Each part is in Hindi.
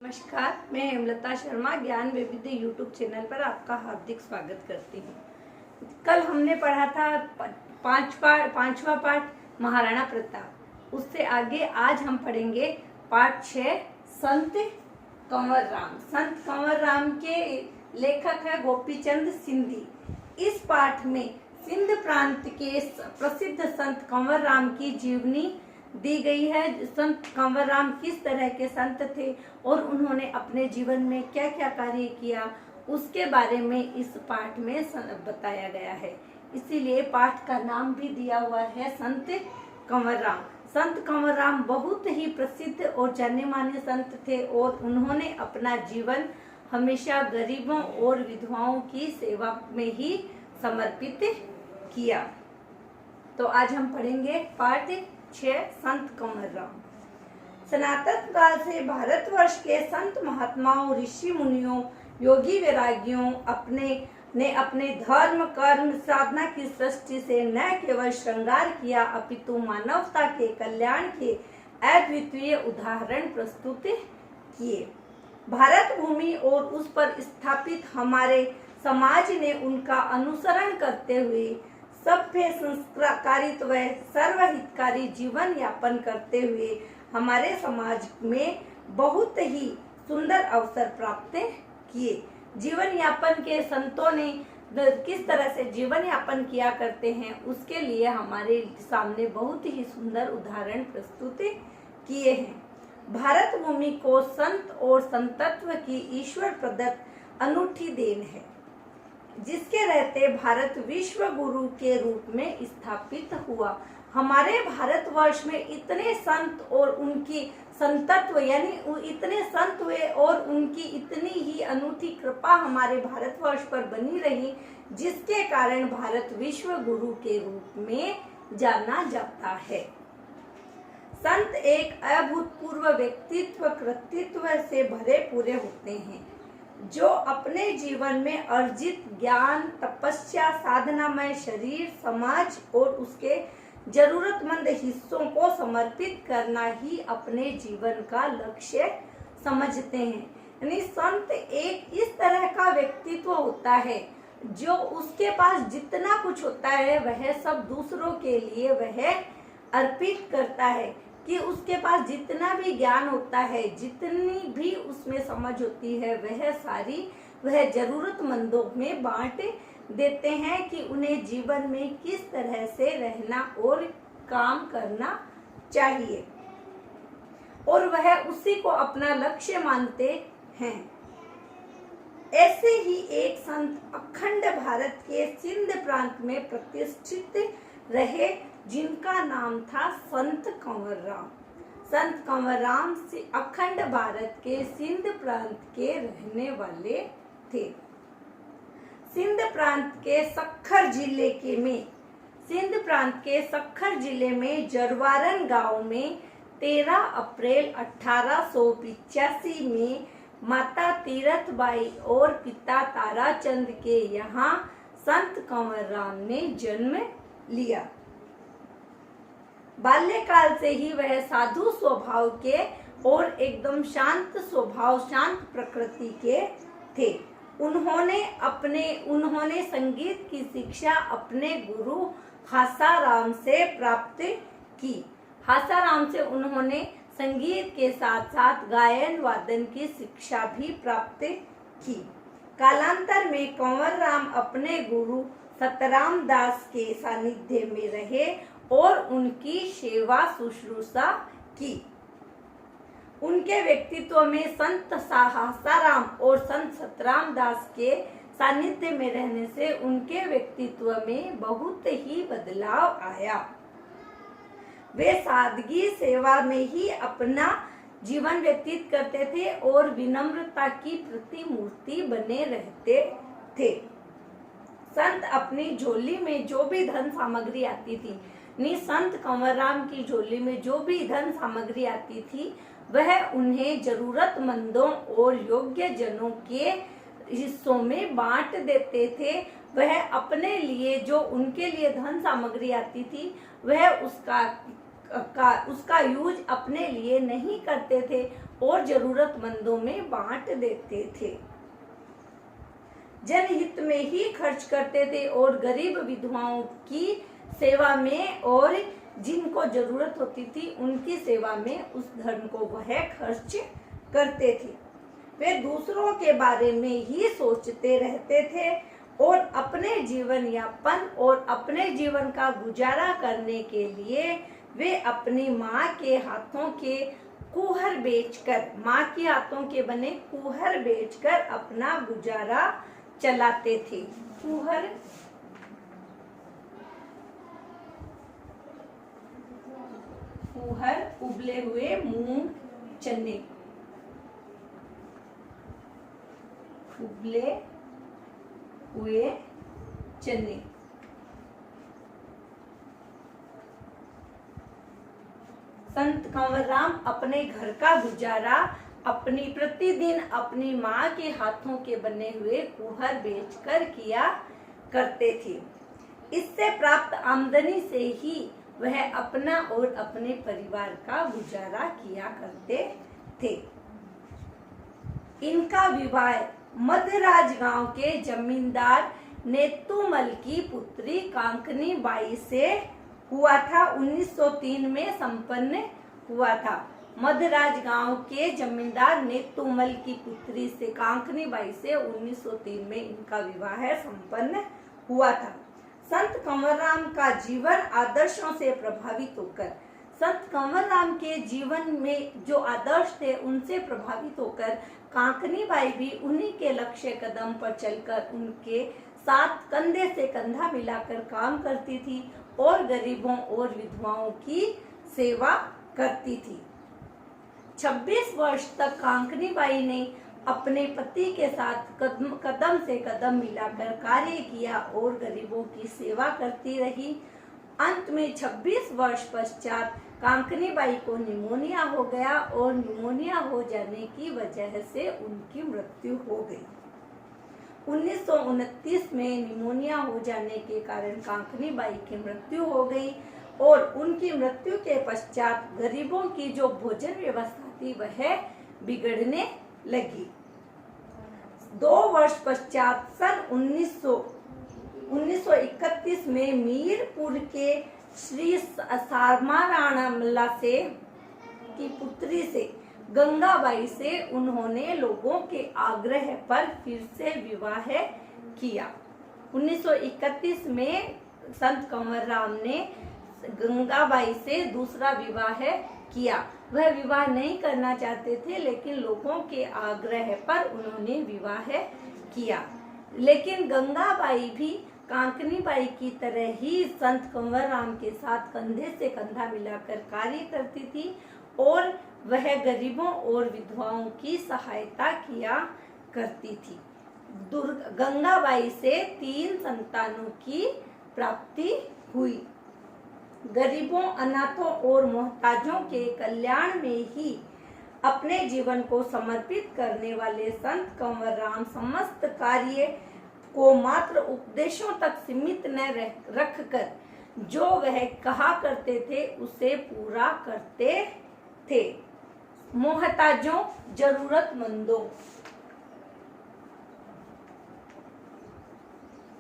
नमस्कार, मैं हेमलता शर्मा ज्ञान वैविध्य यूट्यूब चैनल पर आपका हार्दिक स्वागत करती हूँ। कल हमने पढ़ा था पांचवा पाठ महाराणा प्रताप। उससे आगे आज हम पढ़ेंगे पाठ 6 संत कंवर राम। संत कंवर राम के लेखक है गोपीचंद सिंधी। इस पाठ में सिंध प्रांत के प्रसिद्ध संत कंवर राम की जीवनी दी गई है। संत कंवर राम किस तरह के संत थे और उन्होंने अपने जीवन में क्या क्या कार्य किया, उसके बारे में इस पाठ में बताया गया है। इसीलिए पाठ का नाम भी दिया हुआ है संत कंवर राम। संत कंवर राम बहुत ही प्रसिद्ध और जाने माने संत थे और उन्होंने अपना जीवन हमेशा गरीबों और विधवाओं की सेवा में ही समर्पित किया। तो आज हम पढ़ेंगे पाठ 6 संत कंवर राम। सनातन काल से भारतवर्ष के संत महात्माओं, ऋषि मुनियों, योगी वैरागियों अपने धर्म कर्म साधना की सृष्टि से न केवल श्रृंगार किया अपितु मानवता के कल्याण के अद्वितीय उदाहरण प्रस्तुत किए। भारत भूमि और उस पर स्थापित हमारे समाज ने उनका अनुसरण करते हुए सभ्य संस्कारित व सर्वहितकारी जीवन यापन करते हुए हमारे समाज में बहुत ही सुंदर अवसर प्राप्त किए। जीवन यापन के संतों ने किस तरह से जीवन यापन किया करते हैं, उसके लिए हमारे सामने बहुत ही सुंदर उदाहरण प्रस्तुत किए हैं। भारत भूमि को संत और संतत्व की ईश्वर प्रदत्त अनूठी देन है, जिसके रहते भारत विश्व गुरु के रूप में स्थापित हुआ। हमारे भारतवर्ष में इतने संत और उनकी संतत्व यानी इतने संत हुए और उनकी इतनी ही अनूठी कृपा हमारे भारतवर्ष पर बनी रही, जिसके कारण भारत विश्व गुरु के रूप में जाना जाता है। संत एक अभूतपूर्व व्यक्तित्व कृतित्व से भरे पूरे होते हैं, जो अपने जीवन में अर्जित ज्ञान, तपस्या, साधनामय शरीर, समाज और उसके जरूरतमंद हिस्सों को समर्पित करना ही अपने जीवन का लक्ष्य समझते हैं। यानी संत एक इस तरह का व्यक्तित्व होता है जो उसके पास जितना कुछ होता है वह सब दूसरों के लिए वह अर्पित करता है, कि उसके पास जितना भी ज्ञान होता है, जितनी भी उसमें समझ होती है, वह सारी वह जरूरतमंदों में बांट देते हैं कि उन्हें जीवन में किस तरह से रहना और काम करना चाहिए, और वह उसी को अपना लक्ष्य मानते हैं। ऐसे ही एक संत अखंड भारत के सिंध प्रांत में प्रतिष्ठित रहे, जिनका नाम था संत कंवर राम। संत कंवर राम से अखंड भारत के सिंध प्रांत के रहने वाले थे। सिंध प्रांत के सखर जिले में जरवारन गांव में 13 अप्रैल 1885 में माता तीरथबाई और पिता ताराचंद के यहाँ संत कंवर राम ने जन्म लिया। बाल्यकाल से ही वह साधु स्वभाव के और एकदम शांत स्वभाव, शांत प्रकृति के थे। उन्होंने संगीत की शिक्षा अपने गुरु हासाराम से प्राप्त की। हासाराम से उन्होंने संगीत के साथ साथ गायन वादन की शिक्षा भी प्राप्त की। कालांतर में कंवर राम अपने गुरु सतराम दास के सानिध्य में रहे और उनकी सेवा शुश्रूषा की। उनके व्यक्तित्व में संत हासाराम और संत सतराम दास के सानिध्य में रहने से उनके व्यक्तित्व में बहुत ही बदलाव आया। वे सादगी सेवा में ही अपना जीवन व्यतीत करते थे और विनम्रता की प्रतिमूर्ति बने रहते थे। संत अपनी झोली में जो भी धन सामग्री आती थी, संत कंवर राम की झोली में जो भी धन सामग्री आती थी, वह उन्हें जरूरतमंदों और योग्य जनों के हिस्सों में बांट देते थे। वह अपने लिए जो उनके लिए धन सामग्री आती थी, वह उसका उसका यूज अपने लिए नहीं करते थे और जरूरतमंदों में बांट देते थे। जनहित में ही खर्च करते थे और गरीब विधवाओं की सेवा में और जिनको जरूरत होती थी उनकी सेवा में उस धन को वह खर्च करते थे। वे दूसरों के बारे में ही सोचते रहते थे और अपने जीवन यापन और अपने जीवन का गुजारा करने के लिए वे अपनी माँ के हाथों के कुहर बेचकर, माँ के हाथों के बने कुहर बेचकर अपना गुजारा चलाते थे। कुहर उबले हुए मूंग चने, उबले हुए चने। संत कंवरराम अपने घर का गुजारा अपनी प्रतिदिन अपनी माँ के हाथों के बने हुए कुहर बेचकर किया करते थे। इससे प्राप्त आमदनी से ही वह अपना और अपने परिवार का गुजारा किया करते थे। इनका विवाह मध्यराज गांव के जमींदार नेतुमल की पुत्री कांकनी बाई से हुआ था। 1903 में संपन्न हुआ था। मध्यराज गांव के जमींदार नेतुमल की पुत्री से कांकनी बाई से 1903 में इनका विवाह संपन्न हुआ था। संत कंवरराम का जीवन आदर्शों से प्रभावित होकर, संत कंवरराम के जीवन में जो आदर्श थे उनसे प्रभावित होकर कांकनी बाई भी उन्हीं के लक्ष्य कदम पर चलकर उनके साथ कंधे से कंधा मिलाकर काम करती थी और गरीबों और विधवाओं की सेवा करती थी। 26 वर्ष तक कांकनी बाई ने अपने पति के साथ कदम से कदम मिलाकर कार्य किया और गरीबों की सेवा करती रही। अंत में 26 वर्ष पश्चात कांकनी बाई को निमोनिया हो गया और निमोनिया हो जाने की वजह से उनकी मृत्यु हो गई। 1929 में निमोनिया हो जाने के कारण कांकनी बाई की मृत्यु हो गई और उनकी मृत्यु के पश्चात गरीबों की जो भोजन व्यवस्था थी वह बिगड़ने लगी। 2 वर्ष पश्चात सन 1931 में मीरपुर के श्री सारमाराणमला से की पुत्री से गंगाबाई से उन्होंने लोगों के आग्रह पर फिर से विवाह किया। 1931 में संत कंवरराम ने गंगाबाई से दूसरा विवाह किया। वह विवाह नहीं करना चाहते थे लेकिन लोगों के आग्रह पर उन्होंने विवाह किया। लेकिन गंगाबाई भी कांकनी बाई की तरह ही संत कंवरराम के साथ कंधे से कंधा मिलाकर कार्य करती थी और वह गरीबों और विधवाओं की सहायता किया करती थी। गंगाबाई से 3 संतानों की प्राप्ति हुई। गरीबों, अनाथों और मोहताजों के कल्याण में ही अपने जीवन को समर्पित करने वाले संत कंवरराम समस्त कार्य को मात्र उपदेशों तक सीमित न रखकर जो वह कहा करते थे उसे पूरा करते थे। मोहताजों, जरूरतमंदों,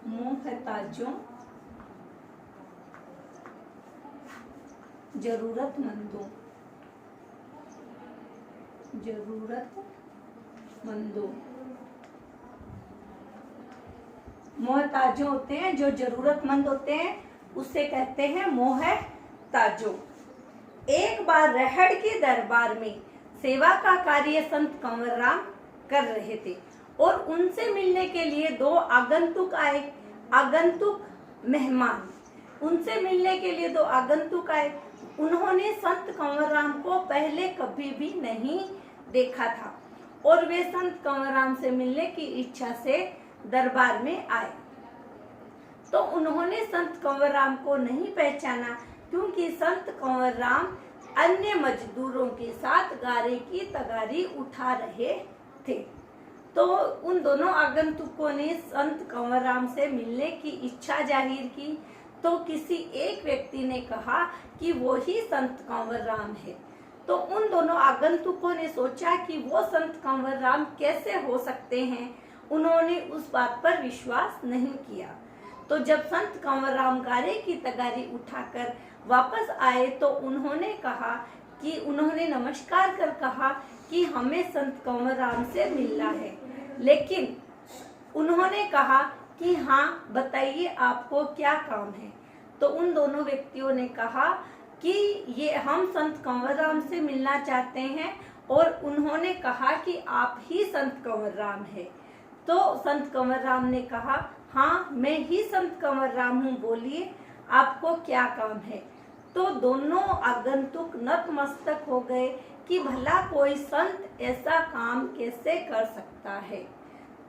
मोहताजों, जरूरतमंदों, जरूरतमंदों, मोहताजों होते हैं जो जरूरतमंद होते हैं उसे कहते हैं मोहताजों। एक बार रहड़ के दरबार में सेवा का कार्य संत कंवरराम कर रहे थे और उनसे मिलने के लिए 2 आगंतुक आए। आगंतुक मेहमान, उनसे मिलने के लिए 2 आगंतुक आए। उन्होंने संत कंवरराम को पहले कभी भी नहीं देखा था और वे संत कंवरराम से मिलने की इच्छा से दरबार में आए। तो उन्होंने संत कंवरराम को नहीं पहचाना क्योंकि संत कंवरराम अन्य मजदूरों के साथ गारे की तगारी उठा रहे थे। तो उन दोनों आगंतुकों ने संत कंवरराम से मिलने की इच्छा जाहिर की। तो किसी एक व्यक्ति ने कहा कि वो ही संत कंवर राम है। तो उन दोनों आगंतुकों ने सोचा कि वो संत कंवर राम कैसे हो सकते हैं। उन्होंने उस बात पर विश्वास नहीं किया। तो जब संत कंवर राम गारे की तगारी उठाकर वापस आए तो उन्होंने कहा कि उन्होंने नमस्कार कर कहा कि हमें संत कंवर राम से मिलना है। लेकिन उन्होंने कहा कि हाँ बताइए आपको क्या काम है। तो उन दोनों व्यक्तियों ने कहा कि ये हम संत कंवर राम से मिलना चाहते हैं, और उन्होंने कहा कि आप ही संत कंवर राम है। तो संत कंवर राम ने कहा हाँ मैं ही संत कंवर राम हूँ, बोलिए आपको क्या काम है। तो दोनों आगंतुक नतमस्तक हो गए कि भला कोई संत ऐसा काम कैसे कर सकता है।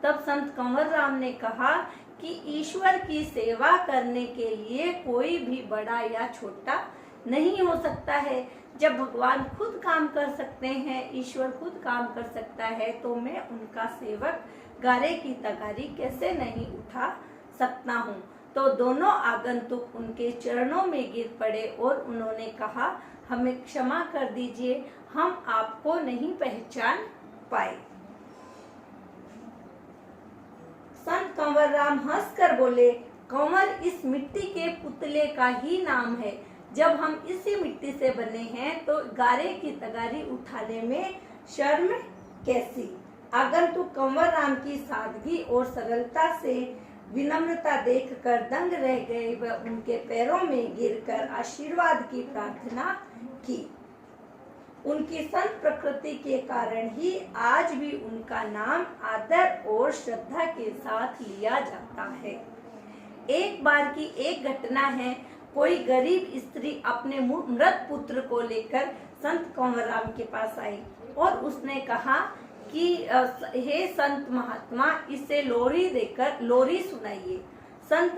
तब संत कंवर राम ने कहा कि ईश्वर की सेवा करने के लिए कोई भी बड़ा या छोटा नहीं हो सकता है। जब भगवान खुद काम कर सकते हैं, ईश्वर खुद काम कर सकता है, तो मैं उनका सेवक गारे की तगारी कैसे नहीं उठा सकता हूँ। तो दोनों आगंतुक उनके चरणों में गिर पड़े और उन्होंने कहा हमें क्षमा कर दीजिए, हम आपको नहीं पहचान पाए। संत कंवर राम हंसकर बोले, कंवर इस मिट्टी के पुतले का ही नाम है। जब हम इसी मिट्टी से बने हैं तो गारे की तगारी उठाने में शर्म कैसी। आगंतुक कंवर राम की सादगी और सरलता से विनम्रता देखकर दंग रह गए व उनके पैरों में गिरकर आशीर्वाद की प्रार्थना की। उनकी संत प्रकृति के कारण ही आज भी उनका नाम आदर और श्रद्धा के साथ लिया जाता है। एक बार की एक घटना है, कोई गरीब स्त्री अपने मृत पुत्र को लेकर संत कंवर राम के पास आई और उसने कहा कि हे संत महात्मा, इसे लोरी देकर लोरी सुनाइए। संत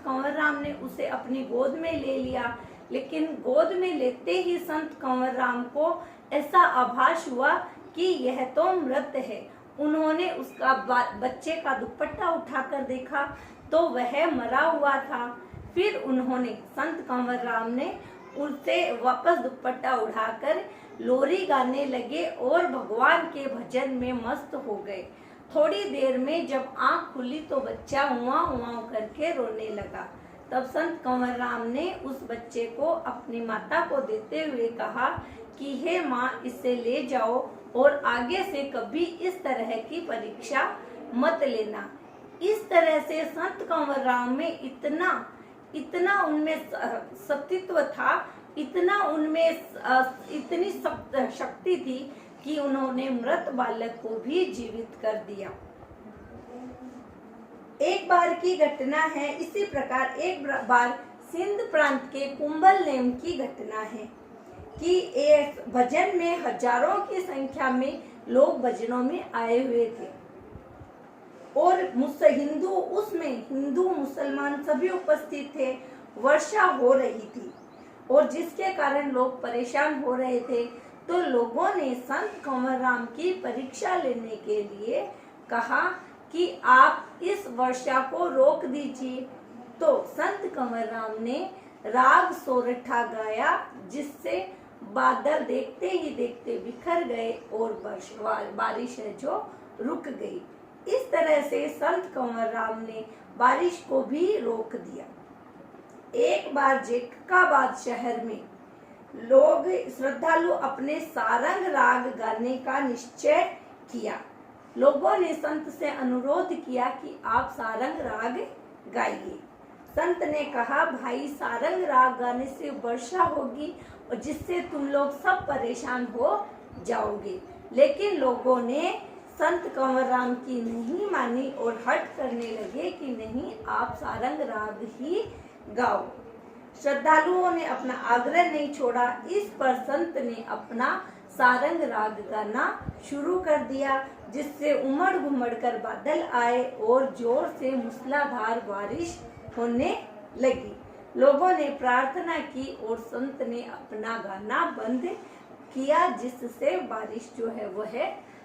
कंवर राम ने उसे अपनी गोद में ले लिया, लेकिन गोद में लेते ही संत कंवर राम को ऐसा आभास हुआ कि यह तो मृत है। उन्होंने उसका बच्चे का दुपट्टा उठाकर देखा तो वह मरा हुआ था। फिर उन्होंने संत कंवर राम ने उसे वापस दुपट्टा उठाकर लोरी गाने लगे और भगवान के भजन में मस्त हो गए। थोड़ी देर में जब आंख खुली तो बच्चा उआ उआ करके रोने लगा। तब संत कंवर राम ने उस बच्चे को अपनी माता को देते हुए कहा कि हे माँ, इसे ले जाओ और आगे से कभी इस तरह की परीक्षा मत लेना। इस तरह से संत कंवर राम में इतना उनमें सतीत्व था, इतना उनमें इतनी शक्ति थी कि उन्होंने मृत बालक को भी जीवित कर दिया। एक बार की घटना है, इसी प्रकार एक बार सिंध प्रांत के कुंभल नेम की घटना है कि एक भजन में हजारों की संख्या में लोग भजनों में आए हुए थे और हिंदू मुसलमान सभी उपस्थित थे। वर्षा हो रही थी और जिसके कारण लोग परेशान हो रहे थे। तो लोगों ने संत कंवर राम की परीक्षा लेने के लिए कहा कि आप इस वर्षा को रोक दीजिए। तो संत कंवर राम ने राग सोरठा गाया, जिससे बादल देखते ही देखते बिखर गए और बारिश है जो रुक गई। इस तरह से संत कंवर राम ने बारिश को भी रोक दिया। एक बार जेकाबाद शहर में लोग श्रद्धालु अपने सारंग राग गाने का निश्चय किया। लोगों ने संत से अनुरोध किया कि आप सारंग राग गाइए। संत ने कहा, भाई सारंग राग गाने से वर्षा होगी और जिससे तुम लोग सब परेशान हो जाओगे। लेकिन लोगों ने संत कंवर राम की नहीं मानी और हट करने लगे कि नहीं, आप सारंग राग ही गाओ। श्रद्धालुओं ने अपना आग्रह नहीं छोड़ा। इस पर संत ने अपना सारंग राग गाना शुरू कर दिया, जिससे उमड़ घुमड़ कर बादल आए और जोर से मूसलाधार बारिश होने लगी। लोगों ने प्रार्थना की और संत ने अपना गाना बंद किया, जिससे बारिश जो है वह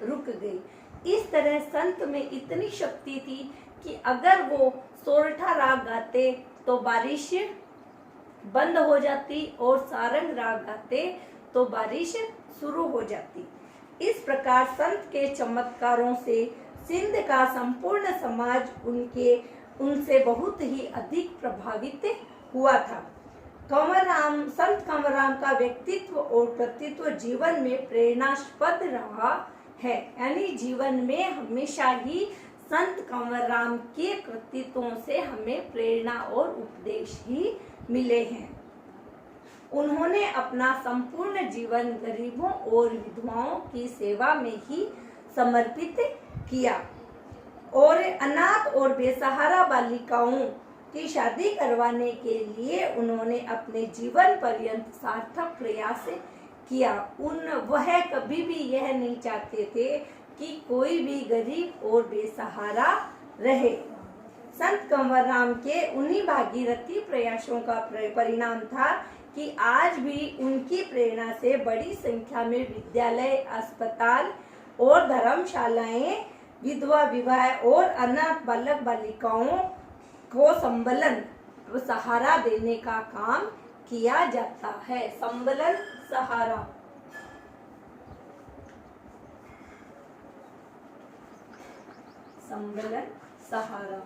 रुक गई। इस तरह संत में इतनी शक्ति थी कि अगर वो सोरठा राग गाते तो बारिश बंद हो जाती और सारंग राग गाते तो बारिश शुरू हो जाती। इस प्रकार संत के चमत्कारों से सिंध का संपूर्ण समाज उनसे बहुत ही अधिक प्रभावित हुआ था। संत कंवरराम का व्यक्तित्व और कृतित्व जीवन में प्रेरणास्पद रहा है। यानी जीवन में हमेशा ही संत कंवरराम के कृतित्वों से हमें प्रेरणा और उपदेश ही मिले हैं। उन्होंने अपना संपूर्ण जीवन गरीबों और विधवाओं की सेवा में ही समर्पित किया और अनाथ और बेसहारा बालिकाओं की शादी करवाने के लिए उन्होंने अपने जीवन पर्यंत सार्थक प्रयास किया। वह कभी भी यह नहीं चाहते थे कि कोई भी गरीब और बेसहारा रहे। संत कंवरराम के उन्हीं भागीरथी प्रयासों का परिणाम था कि आज भी उनकी प्रेरणा से बड़ी संख्या में विद्यालय, अस्पताल और धर्मशालाएं विधवा विवाह और अनाथ बालक बालिकाओं को संबलन सहारा देने का काम किया जाता है। संबलन सहारा, संबलन सहारा।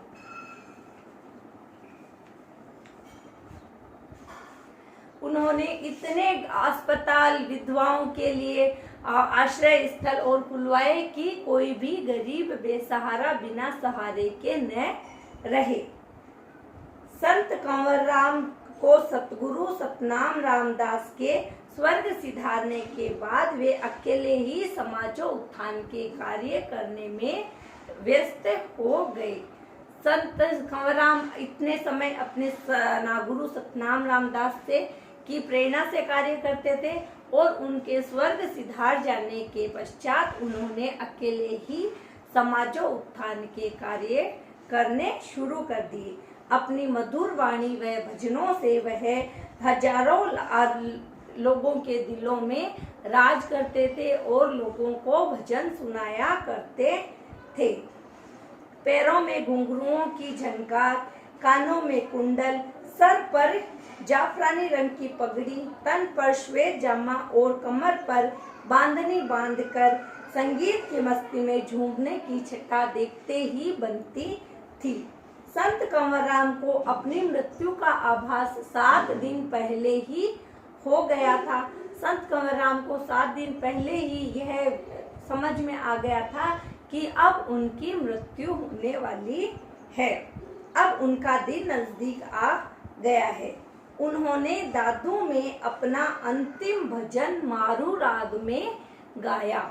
उन्होंने इतने अस्पताल, विधवाओं के लिए आश्रय स्थल और खुलवाए कि कोई भी गरीब बेसहारा बिना सहारे के न रहे। संत कंवरराम को सतगुरु सतनाम रामदास के स्वर्ग सिधारने के बाद वे अकेले ही समाजो उत्थान के कार्य करने में व्यस्त हो गए। संत कंवरराम इतने समय अपने गुरु सतनाम रामदास से की प्रेरणा से कार्य करते थे और उनके स्वर्ग सिधार जाने के पश्चात उन्होंने अकेले ही समाजो उत्थान के कार्य करने शुरू कर दिए। अपनी मधुर वाणी व भजनों से वह हजारों लोगों के दिलों में राज करते थे और लोगों को भजन सुनाया करते थे। पैरों में घुंघरुओं की झनकार, कानों में कुंडल, सर पर जाफरानी रंग की पगड़ी, तन पर श्वेत जामा और कमर पर बांधनी बांधकर संगीत की मस्ती में झूमने की छटा देखते ही बनती थी। संत कंवरराम को अपनी मृत्यु का आभास 7 दिन पहले ही हो गया था। संत कंवरराम को 7 दिन पहले ही यह समझ में आ गया था कि अब उनकी मृत्यु होने वाली है, अब उनका दिन नजदीक आ गया है। उन्होंने दादू में अपना अंतिम भजन मारू राग में गाया।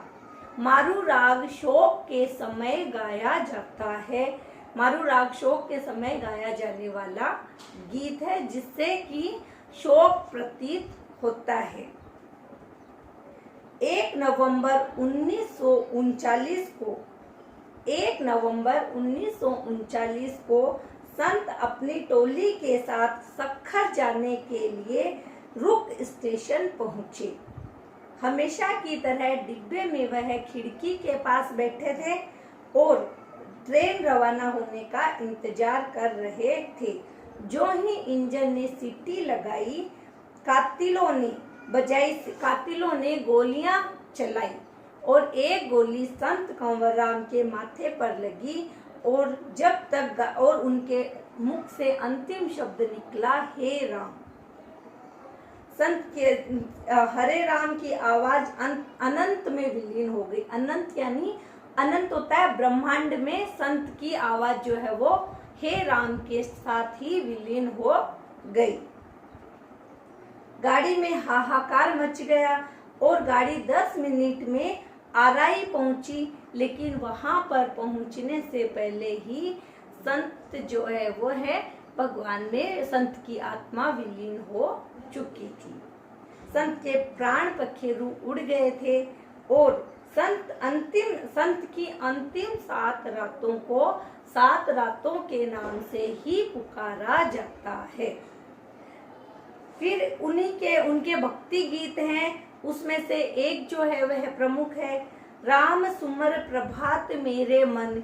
मारू राग शोक के समय गाया जाता है। मारू राग शोक के समय गाया जाने वाला गीत है जिससे कि शोक प्रतीत होता है। 1 नवंबर 1939 को संत अपनी टोली के साथ सखर जाने के लिए रुक स्टेशन पहुंचे। हमेशा की तरह डिब्बे में वह खिड़की के पास बैठे थे और ट्रेन रवाना होने का इंतजार कर रहे थे। जो ही इंजन ने सीटी लगाई, कातिलों ने गोलियां चलाई और एक गोली संत कंवरराम के माथे पर लगी और उनके मुख से अंतिम शब्द निकला, हे राम। संत के हरे राम की आवाज अनंत में विलीन हो गई। अनंत यानी अनंत होता है ब्रह्मांड में, संत की आवाज जो है वो हे राम के साथ ही विलीन हो गई। गाड़ी में हाहाकार मच गया और गाड़ी 10 मिनट में आराई पहुंची, लेकिन वहां पर पहुंचने से पहले ही संत जो है वो है भगवान में, संत की आत्मा विलीन हो चुकी थी। संत के प्राण पखेरु उड़ गए थे और संत की अंतिम 7 रातों को 7 रातों के नाम से ही पुकारा जाता है। फिर उनके भक्ति गीत हैं, उसमें से एक जो है वह प्रमुख है, राम सुमर प्रभात मेरे मन,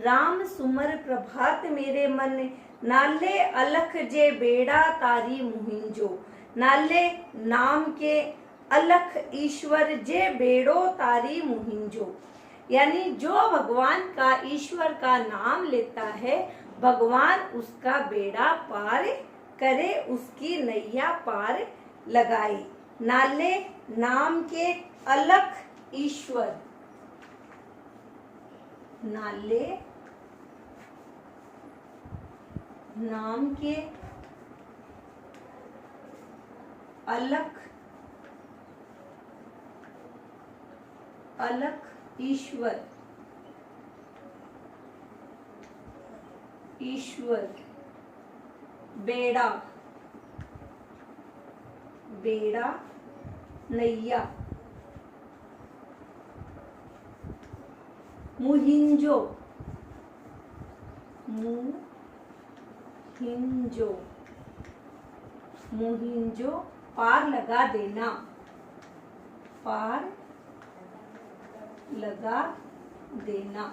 राम सुमर प्रभात मेरे मन, नाले अलख जे बेड़ा तारी मुहिंजो। नाले नाम के, अलख ईश्वर जे बेड़ो तारी मुहिंजो, यानी जो भगवान का, ईश्वर का नाम लेता है, भगवान उसका बेड़ा पार करे, उसकी नैया पार लगाए। नाले नाम के, अलख ईश्वर, नाले नाम के, अलख ईश्वर, ईश्वर बेड़ा, बेड़ा नैया, मुहिंजो, मुहिंजो, मुहिंजो पार लगा देना, पार लगा देना।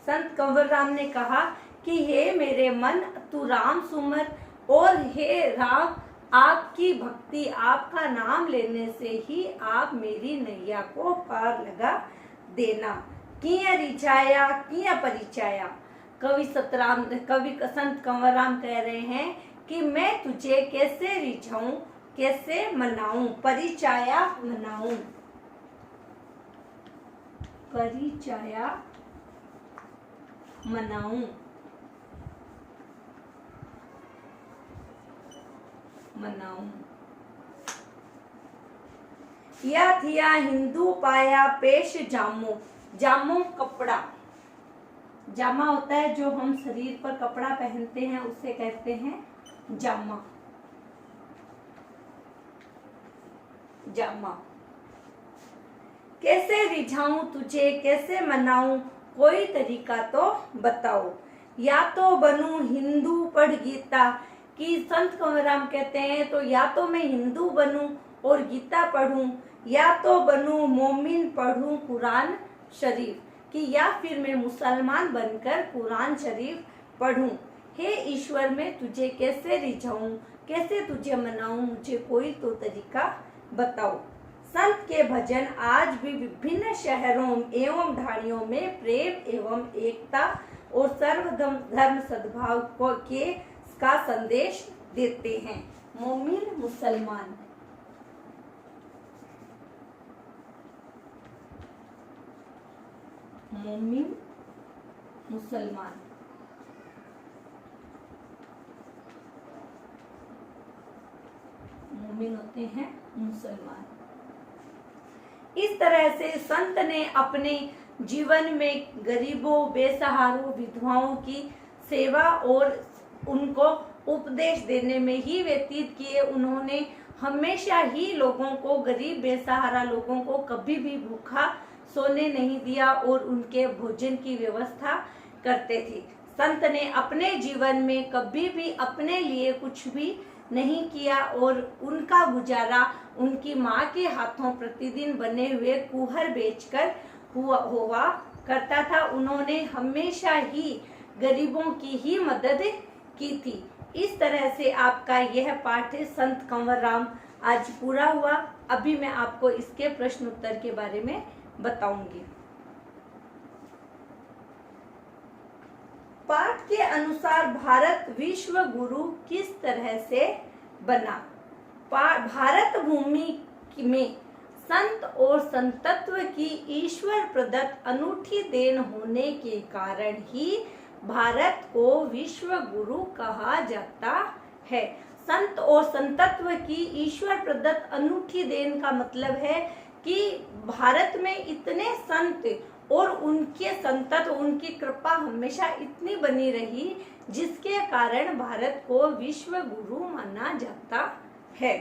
संत कंवरराम ने कहा कि हे मेरे मन, तू राम सुमर, और हे राम, आपकी भक्ति, आपका नाम लेने से ही आप मेरी नैया को पार लगा देना। किया रिझाया किया परिचाया, कवि संत कंवरराम कह रहे हैं कि मैं तुझे कैसे रिझाऊं, कैसे मनाऊं, परिचाया मनाऊं, परिचाया मनाऊं, मनाऊं। या थिया हिंदू पाया पेश जामो, जामो कपड़ा, जामा होता है जो हम शरीर पर कपड़ा पहनते हैं, उसे कहते हैं जामा, जामा। कैसे रिझाऊं तुझे, कैसे मनाऊं, कोई तरीका तो बताओ। या तो बनूं हिंदू पढ़ गीता, कि संत कंवरराम कहते हैं तो या तो मैं हिंदू बनूं और गीता पढ़ूं, या तो बनूं मोमिन पढ़ूं कुरान शरीफ, कि या फिर मैं मुसलमान बनकर कुरान शरीफ पढ़ूं। हे ईश्वर, मैं तुझे कैसे रिझाऊं, कैसे तुझे मनाऊं, मुझे कोई तो तरीका बताओ। संत के भजन आज भी विभिन्न शहरों एवं ढाणियों में प्रेम एवं एकता और सर्वधर्म सद्भाव के का संदेश देते हैं। मोमिन मुसलमान, मोमिन मुसलमान, मोमिन होते हैं मुसलमान। इस तरह से संत ने अपने जीवन में गरीबों, बेसहारों, विधवाओं की सेवा और उनको उपदेश देने में ही व्यतीत किए। उन्होंने हमेशा ही लोगों को, गरीब बेसहारा लोगों को कभी भी भूखा सोने नहीं दिया और उनके भोजन की व्यवस्था करते थे। संत ने अपने जीवन में कभी भी अपने लिए कुछ भी नहीं किया और उनका गुजारा उनकी माँ के हाथों प्रतिदिन बने हुए कुहर बेचकर हुआ करता था। उन्होंने हमेशा ही गरीबों की ही मदद की थी। इस तरह से आपका यह पाठ संत कंवरराम आज पूरा हुआ। अभी मैं आपको इसके प्रश्न उत्तर के बारे में बताऊंगी। पाठ के अनुसार भारत विश्व गुरु किस तरह से बना? भारत भूमि में संत और संतत्व की ईश्वर प्रदत्त अनूठी देन होने के कारण ही भारत को विश्व गुरु कहा जाता है। संत और संतत्व की ईश्वर प्रदत्त अनूठी देन का मतलब है कि भारत में इतने संत और उनके संतत्व, उनकी कृपा हमेशा इतनी बनी रही, जिसके कारण भारत को विश्व गुरु माना जाता है।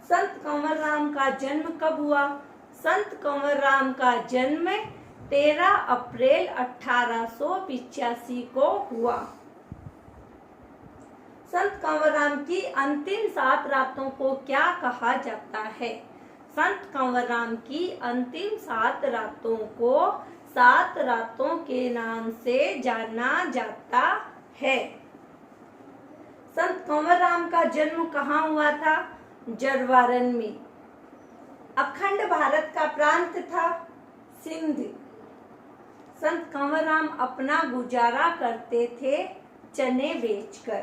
संत कंवरराम का जन्म कब हुआ? संत कंवरराम का जन्म 13 अप्रैल 1885 को हुआ। संत कंवरराम की अंतिम 7 रातों को क्या कहा जाता है? संत कंवरराम की अंतिम 7 रातों को 7 रातों के नाम से जाना जाता है। संत कंवर राम का जन्म कहाँ हुआ था? जरवारन में। अखंड भारत का प्रांत था सिंध। संत कंवर राम अपना गुजारा करते थे चने बेचकर।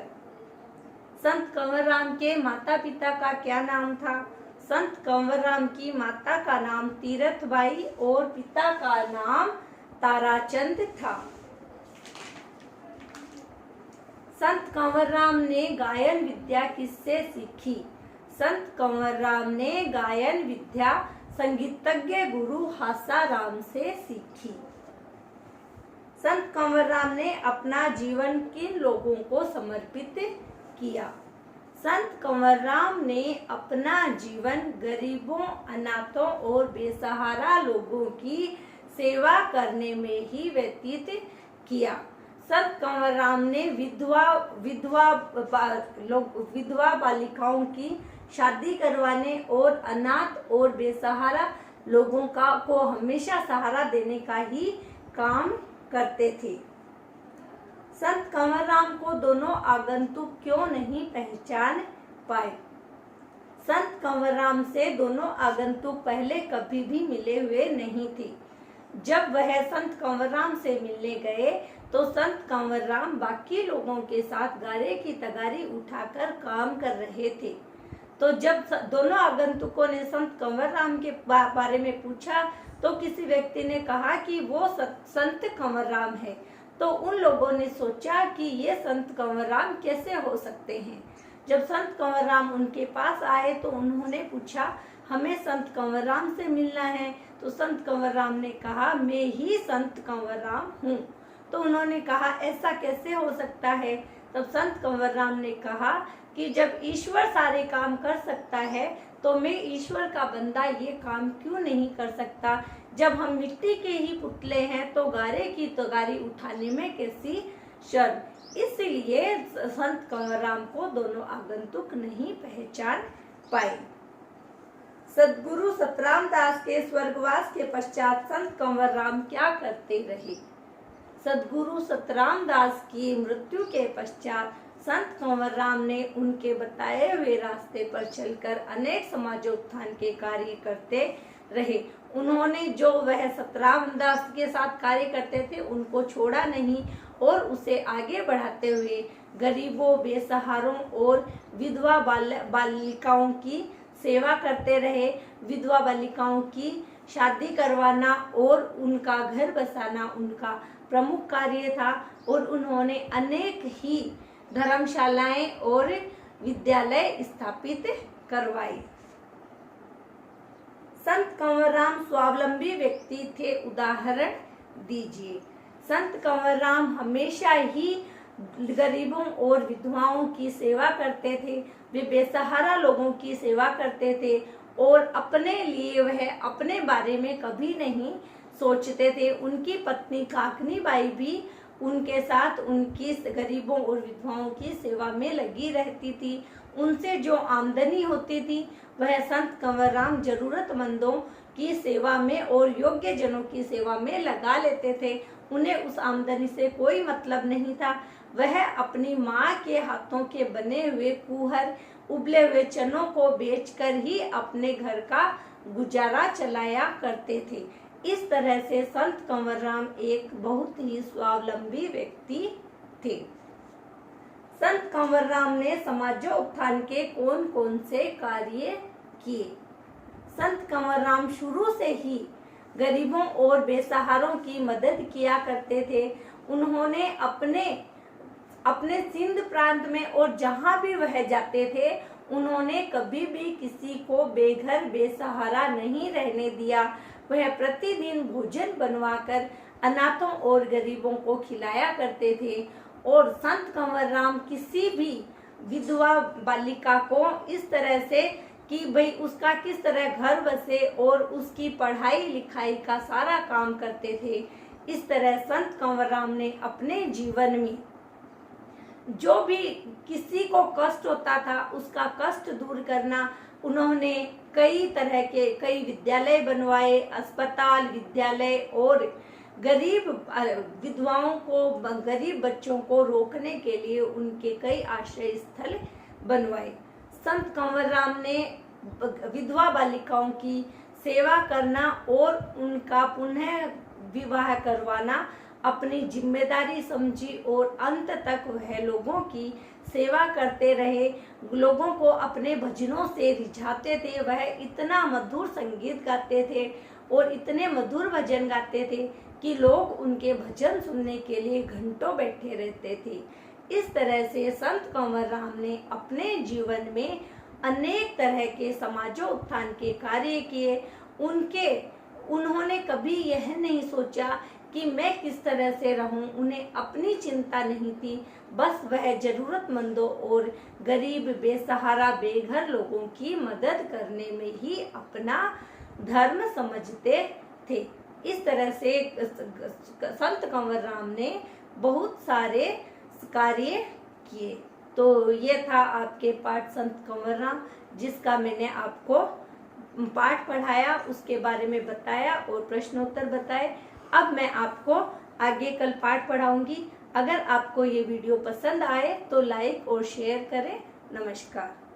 संत कंवर राम के माता पिता का क्या नाम था? संत कंवर राम की माता का नाम तीरथबाई और पिता का नाम ताराचंद था। संत कंवर राम ने गायन विद्या किससे सीखी? संत कंवर राम ने गायन विद्या संगीतज्ञ गुरु हासाराम से सीखी। संत कंवर राम ने अपना जीवन किन लोगों को समर्पित किया? संत कंवर राम ने अपना जीवन गरीबों, अनाथों और बेसहारा लोगों की सेवा करने में ही व्यतीत किया। संत कंवर राम ने विधवा बालिकाओं की शादी करवाने और अनाथ और बेसहारा लोगों को हमेशा सहारा देने का ही काम करते थे। संत कंवर राम को दोनों आगंतुक क्यों नहीं पहचान पाए? संत कंवर राम से दोनों आगंतुक पहले कभी भी मिले हुए नहीं थे। जब वह संत कंवर राम से मिलने गए तो संत कंवर राम बाकी लोगों के साथ गारे की तगारी उठाकर काम कर रहे थे। तो जब दोनों आगंतुकों ने संत कंवर राम के बारे में पूछा तो किसी व्यक्ति ने कहा कि वो संत कंवर राम है। तो उन लोगों ने सोचा कि ये संत कंवर राम कैसे हो सकते हैं। जब संत कंवर राम उनके पास आए तो उन्होंने पूछा, हमें संत कंवर राम से मिलना है। तो संत कंवर राम ने कहा, मैं ही संत कंवर राम हूँ। तो उन्होंने कहा, ऐसा कैसे हो सकता है? तब संत कंवर राम ने कहा कि जब ईश्वर सारे काम कर सकता है तो मैं ईश्वर का बंदा ये काम क्यों नहीं कर सकता? जब हम मिट्टी के ही पुतले हैं तो गारे की तगारी उठाने में कैसी शर्म। इसलिए संत कंवर राम को दोनों आगंतुक नहीं पहचान पाए। सद्गुरु सतराम दास के स्वर्गवास के पश्चात संत कंवर राम क्या करते रहे? सद्गुरु सतराम दास की मृत्यु के पश्चात संत कंवर राम ने उनके बताए हुए रास्ते पर चलकर अनेक समाजोत्थान के कार्य करते रहे। उन्होंने जो वह सतराम दास के साथ कार्य करते थे उनको छोड़ा नहीं और उसे आगे बढ़ाते हुए गरीबों, बेसहारों और विधवा बालिकाओं की सेवा करते रहे। विधवा बालिकाओं की शादी करवाना और उनका घर बसाना उनका प्रमुख कार्य था और उन्होंने अनेक ही धर्मशालाएं और विद्यालय स्थापित करवाए। संत कंवर राम स्वावलंबी व्यक्ति थे, उदाहरण दीजिए। संत कंवर राम हमेशा ही गरीबों और विधवाओं की सेवा करते थे। वे बेसहारा लोगों की सेवा करते थे और अपने लिए वह अपने बारे में कभी नहीं सोचते थे। उनकी पत्नी काकनी बाई भी उनके साथ उनकी गरीबों और विधवाओं की सेवा में लगी रहती थी। उनसे जो आमदनी होती थी वह संत कंवर राम जरूरतमंदों की सेवा में और योग्य जनों की सेवा में लगा लेते थे। उन्हें उस आमदनी से कोई मतलब नहीं था। वह अपनी माँ के हाथों के बने हुए कुहर, उबले हुए चनों को बेचकर ही अपने घर का गुजारा चलाया करते थे। इस तरह से संत कंवर राम एक बहुत ही स्वावलंबी व्यक्ति थे। संत कंवर राम ने समाजोत्थान के कौन कौन से कार्य किए? संत कंवर राम शुरू से ही गरीबों और बेसहारों की मदद किया करते थे। उन्होंने अपने सिंध प्रांत में और जहाँ भी वह जाते थे उन्होंने कभी भी किसी को बेघर बेसहारा नहीं रहने दिया। वह प्रतिदिन भोजन बनवाकर अनाथों और गरीबों को खिलाया करते थे और संत कंवर राम किसी भी विधवा बालिका को इस तरह से कि भाई उसका किस तरह घर बसे और उसकी पढ़ाई लिखाई का सारा काम करते थे। इस तरह संत कंवर राम ने अपने जीवन में जो भी किसी को कष्ट होता था उसका कष्ट दूर करना, उन्होंने कई तरह के कई विद्यालय बनवाए, अस्पताल, विद्यालय और गरीब विधवाओं को, गरीब बच्चों को रोकने के लिए उनके कई आश्रय स्थल बनवाए। संत कंवरराम ने विधवा बालिकाओं की सेवा करना और उनका पुनः विवाह करवाना अपनी जिम्मेदारी समझी और अंत तक वह लोगों की सेवा करते रहे, लोगों को अपने भजनों से रिझाते थे। वह इतना मधुर संगीत गाते थे और इतने मधुर भजन गाते थे कि लोग उनके भजन सुनने के लिए घंटों बैठे रहते थे। इस तरह से संत कंवरराम ने अपने जीवन में अनेक तरह के समाजोत्थान के कार्य किए। उन्होंने कभी यह नहीं सोचा कि मैं किस तरह से रहूं, उन्हें अपनी चिंता नहीं थी, बस वह जरूरतमंदों और गरीब, बेसहारा, बेघर लोगों की मदद करने में ही अपना धर्म समझते थे। इस तरह से संत कंवरराम ने बहुत सारे कार्य किए। तो ये था आपके पाठ संत कंवरराम, जिसका मैंने आपको पाठ पढ़ाया, उसके बारे में बताया और प्रश्नोत्तर बताए। अब मैं आपको आगे कल पाठ पढ़ाऊंगी। अगर आपको ये वीडियो पसंद आए तो लाइक और शेयर करें। नमस्कार।